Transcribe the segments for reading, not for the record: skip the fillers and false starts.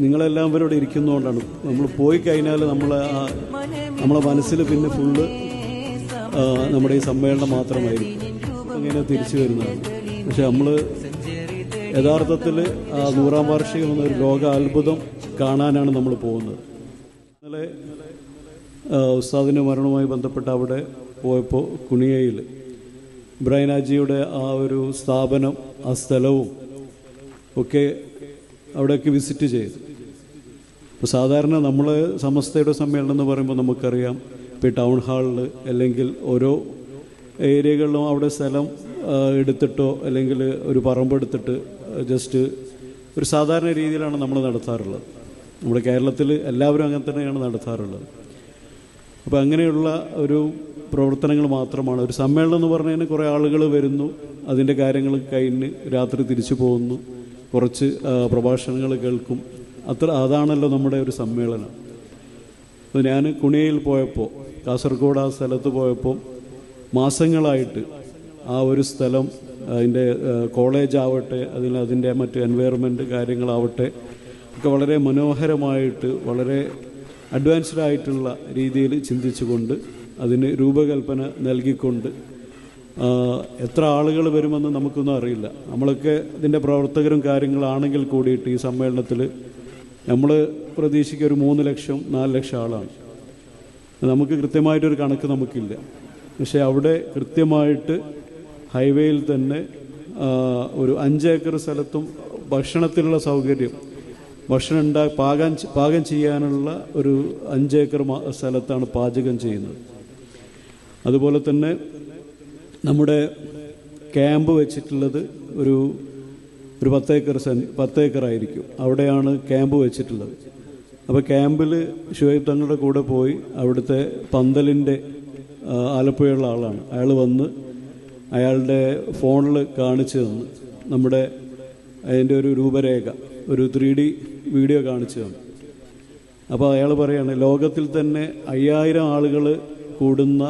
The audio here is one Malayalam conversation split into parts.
നിങ്ങളെല്ലാം ഇവിടെ ഇരിക്കുന്നതുകൊണ്ടാണ്. നമ്മൾ പോയി കഴിഞ്ഞാൽ നമ്മളെ മനസ്സിൽ പിന്നെ ഫുള്ള് നമ്മുടെ ഈ സമ്മേളനം മാത്രമായിരിക്കും. അങ്ങനെ തിരിച്ചു വരുന്നതാണ്. പക്ഷെ നമ്മൾ യഥാർത്ഥത്തിൽ 100-ാം വാർഷികം എന്നൊരു ലോക അത്ഭുതം കാണാനാണ് നമ്മൾ പോകുന്നത്. ഇന്നലെ ഉസ്താദിൻ്റെ മരണവുമായി ബന്ധപ്പെട്ട് അവിടെ പോയപ്പോൾ കുണിയയിൽ ഇബ്രാഹിം ഹാജിയുടെ ആ ഒരു സ്ഥാപനം, ആ സ്ഥലവും ഒക്കെ അവിടെയൊക്കെ വിസിറ്റ് ചെയ്തു. ഇപ്പോൾ സാധാരണ നമ്മൾ സമസ്തയുടെ സമ്മേളനം എന്ന് പറയുമ്പോൾ നമുക്കറിയാം, ഇപ്പോൾ ടൗൺ ഹാളിൽ അല്ലെങ്കിൽ ഓരോ ഏരിയകളിലും അവിടെ സ്ഥലം എടുത്തിട്ടോ അല്ലെങ്കിൽ ഒരു പറമ്പെടുത്തിട്ട് ജസ്റ്റ് ഒരു സാധാരണ രീതിയിലാണ് നമ്മൾ നടത്താറുള്ളത്. നമ്മുടെ കേരളത്തിൽ എല്ലാവരും അങ്ങനെ തന്നെയാണ് നടത്താറുള്ളത്. അപ്പോൾ അങ്ങനെയുള്ള ഒരു പ്രവർത്തനങ്ങൾ മാത്രമാണ്. ഒരു സമ്മേളനം എന്ന് പറഞ്ഞാൽ കുറേ ആളുകൾ വരുന്നു, അതിൻ്റെ കാര്യങ്ങൾ കഴിഞ്ഞ് രാത്രി തിരിച്ചു പോകുന്നു, കുറച്ച് പ്രഭാഷണങ്ങൾ കേൾക്കും. അതാണല്ലോ നമ്മുടെ ഒരു സമ്മേളനം. അപ്പോൾ ഞാൻ കുണിയയിൽ പോയപ്പോൾ, കാസർഗോഡ് ആ സ്ഥലത്ത് പോയപ്പോൾ മാസങ്ങളായിട്ട് ആ ഒരു സ്ഥലം, അതിൻ്റെ കോളേജ് ആവട്ടെ, അതിൻ്റെ മറ്റ് എൻവയറമെൻറ്റ് കാര്യങ്ങളാവട്ടെ ഒക്കെ വളരെ മനോഹരമായിട്ട് വളരെ അഡ്വാൻസ്ഡ് ആയിട്ടുള്ള രീതിയിൽ ചിന്തിച്ചുകൊണ്ട് അതിന് രൂപകൽപ്പന നൽകിക്കൊണ്ട് എത്ര ആളുകൾ വരുമെന്ന് നമുക്കൊന്നും അറിയില്ല. നമ്മളൊക്കെ ഇതിൻ്റെ പ്രവർത്തകരും കാര്യങ്ങളാണെങ്കിൽ കൂടിയിട്ട് ഈ സമ്മേളനത്തിൽ നമ്മൾ പ്രതീക്ഷിക്കുക ഒരു 3 ലക്ഷം 4 ലക്ഷം ആളാണ്. നമുക്ക് കൃത്യമായിട്ടൊരു കണക്ക് നമുക്കില്ല. പക്ഷേ അവിടെ കൃത്യമായിട്ട് ഹൈവേയിൽ തന്നെ ഒരു 5 ഏക്കർ സ്ഥലത്തും ഭക്ഷണത്തിനുള്ള സൗകര്യം, ഭക്ഷണം പാകം ചെയ്യാനുള്ള ഒരു 5 ഏക്കർ സ്ഥലത്താണ് പാചകം ചെയ്യുന്നത്. അതുപോലെ തന്നെ നമ്മുടെ ക്യാമ്പ് വെച്ചിട്ടുള്ളത് ഒരു 10 ഏക്കറായിരിക്കും. അവിടെയാണ് ക്യാമ്പ് വെച്ചിട്ടുള്ളത്. അപ്പോൾ ക്യാമ്പിൽ ഷുഹൈബ് തങ്ങളുടെ കൂടെ പോയി അവിടുത്തെ പന്തലിൻ്റെ ആലപ്പുഴയുള്ള ആളാണ്. അയാൾ വന്ന് അയാളുടെ ഫോണിൽ കാണിച്ചു തന്നു, നമ്മുടെ അതിൻ്റെ ഒരു രൂപരേഖ, ഒരു 3D വീഡിയോ കാണിച്ചു തന്നു. അപ്പോൾ അയാൾ പറയാണ്, ലോകത്തിൽ തന്നെ 5000 ആളുകൾ കൂടുന്ന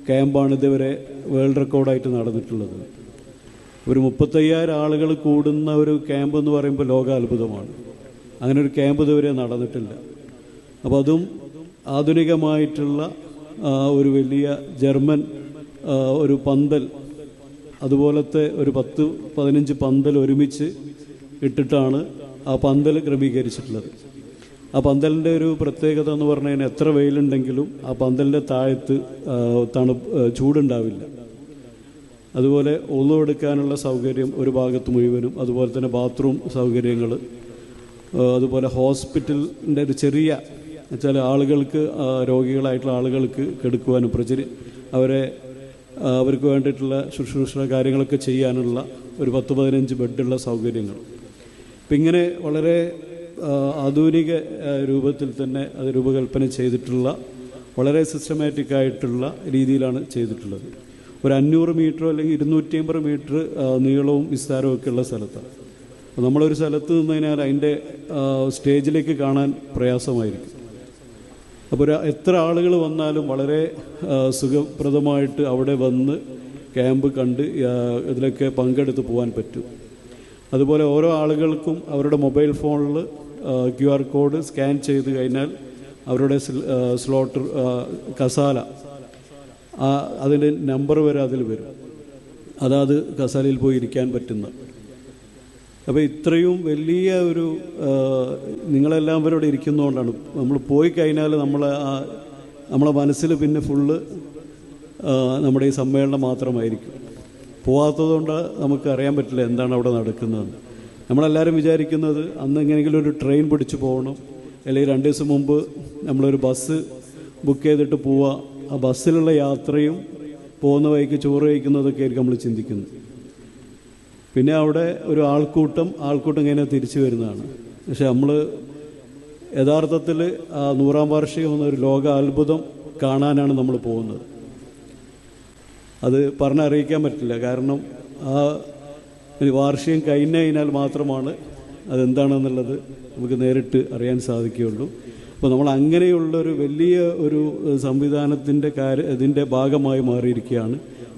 ക്യാമ്പാണ് ഇതുവരെ വേൾഡ് റെക്കോർഡായിട്ട് നടന്നിട്ടുള്ളത്. ഒരു 35,000 ആളുകൾ കൂടുന്ന ഒരു ക്യാമ്പ് എന്ന് പറയുമ്പോൾ ലോകാത്ഭുതമാണ്. അങ്ങനെ ഒരു ക്യാമ്പ് ഇതുവരെ നടന്നിട്ടില്ല. അപ്പോൾ അതും ആധുനികമായിട്ടുള്ള ഒരു വലിയ ജർമ്മൻ ഒരു പന്തൽ, അതുപോലത്തെ ഒരു 10-15 പന്തൽ ഒരുമിച്ച് ഇട്ടിട്ടാണ് ആ പന്തൽ ക്രമീകരിച്ചിട്ടുള്ളത്. ആ പന്തലിൻ്റെ ഒരു പ്രത്യേകത എന്ന് പറഞ്ഞു കഴിഞ്ഞാൽ എത്ര വെയിലുണ്ടെങ്കിലും ആ പന്തലിൻ്റെ താഴത്ത് ചൂടുണ്ടാവില്ല. അതുപോലെ ഒളു എടുക്കാനുള്ള സൗകര്യം ഒരു ഭാഗത്ത് മുഴുവനും, അതുപോലെ തന്നെ ബാത്റൂം സൗകര്യങ്ങൾ, അതുപോലെ ഹോസ്പിറ്റലിൻ്റെ ഒരു ചെറിയ വെച്ചാൽ ആളുകൾക്ക്, രോഗികളായിട്ടുള്ള ആളുകൾക്ക് കെടുക്കുവാനും അവർക്ക് വേണ്ടിയിട്ടുള്ള ശുശ്രൂഷ കാര്യങ്ങളൊക്കെ ചെയ്യാനുള്ള ഒരു 10-15 ബെഡുള്ള സൗകര്യങ്ങൾ. അപ്പം ഇങ്ങനെ വളരെ ആധുനിക രൂപത്തിൽ തന്നെ അത് രൂപകൽപ്പന ചെയ്തിട്ടുള്ള വളരെ സിസ്റ്റമാറ്റിക് ആയിട്ടുള്ള രീതിയിലാണ് ചെയ്തിട്ടുള്ളത്. ഒരു 500 മീറ്ററോ അല്ലെങ്കിൽ 250 മീറ്റർ നീളവും വിസ്താരവും ഒക്കെ ഉള്ള സ്ഥലത്താണ്. അപ്പോൾ നമ്മളൊരു സ്ഥലത്ത് നിന്ന് കഴിഞ്ഞാൽ അതിൻ്റെ സ്റ്റേജിലേക്ക് കാണാൻ പ്രയാസമായിരിക്കും. അപ്പോൾ എത്ര ആളുകൾ വന്നാലും വളരെ സുഖപ്രദമായിട്ട് അവിടെ വന്ന് ക്യാമ്പ് കണ്ട് ഇതിലൊക്കെ പങ്കെടുത്ത് പോകാൻ പറ്റും. അതുപോലെ ഓരോ ആളുകൾക്കും അവരുടെ മൊബൈൽ ഫോണിൽ QR കോഡ് സ്കാൻ ചെയ്ത് കഴിഞ്ഞാൽ അവരുടെ സ്ലോട്ട് കസാല, അതിൻ്റെ നമ്പർ വരെ അതിൽ വരും. അതാത് കസാലയിൽ പോയി ഇരിക്കാൻ പറ്റുന്ന. അപ്പോൾ ഇത്രയും വലിയ ഒരു നിങ്ങളെല്ലാം ഇവിടെ ഇരിക്കുന്നതുകൊണ്ടാണ്. നമ്മൾ പോയി കഴിഞ്ഞാൽ നമ്മളെ മനസ്സിൽ പിന്നെ ഫുള്ള് നമ്മുടെ ഈ സമ്മേളനം മാത്രമായിരിക്കും. പോകാത്തതുകൊണ്ട് നമുക്ക് അറിയാൻ പറ്റില്ല എന്താണ് അവിടെ നടക്കുന്നതെന്ന്. നമ്മളെല്ലാവരും വിചാരിക്കുന്നത് അന്ന് എങ്ങനെയെങ്കിലും ഒരു ട്രെയിൻ പിടിച്ച് പോകണം, അല്ലെങ്കിൽ 2 ദിവസം മുമ്പ് നമ്മളൊരു ബസ് ബുക്ക് ചെയ്തിട്ട് പോവുക, ആ ബസ്സിലുള്ള യാത്രയും പോകുന്ന വഴിക്ക് ചോറ് കഴിക്കുന്നതൊക്കെ ആയിരിക്കും നമ്മൾ ചിന്തിക്കുന്നത്. പിന്നെ അവിടെ ഒരു ആൾക്കൂട്ടം ഇങ്ങനെ തിരിച്ചു വരുന്നതാണ്. പക്ഷെ നമ്മൾ യഥാർത്ഥത്തിൽ 100-ാം വാർഷികം എന്നൊരു ലോക അത്ഭുതം കാണാനാണ് നമ്മൾ പോകുന്നത്. അത് പറഞ്ഞറിയിക്കാൻ പറ്റില്ല. കാരണം ആ വാർഷികം കഴിഞ്ഞാൽ മാത്രമാണ് അതെന്താണെന്നുള്ളത് നമുക്ക് നേരിട്ട് അറിയാൻ സാധിക്കുകയുള്ളൂ. അപ്പോൾ നമ്മൾ അങ്ങനെയുള്ളൊരു വലിയ ഒരു സംവിധാനത്തിൻ്റെ ഇതിൻ്റെ ഭാഗമായി മാറിയിരിക്കുകയാണ്.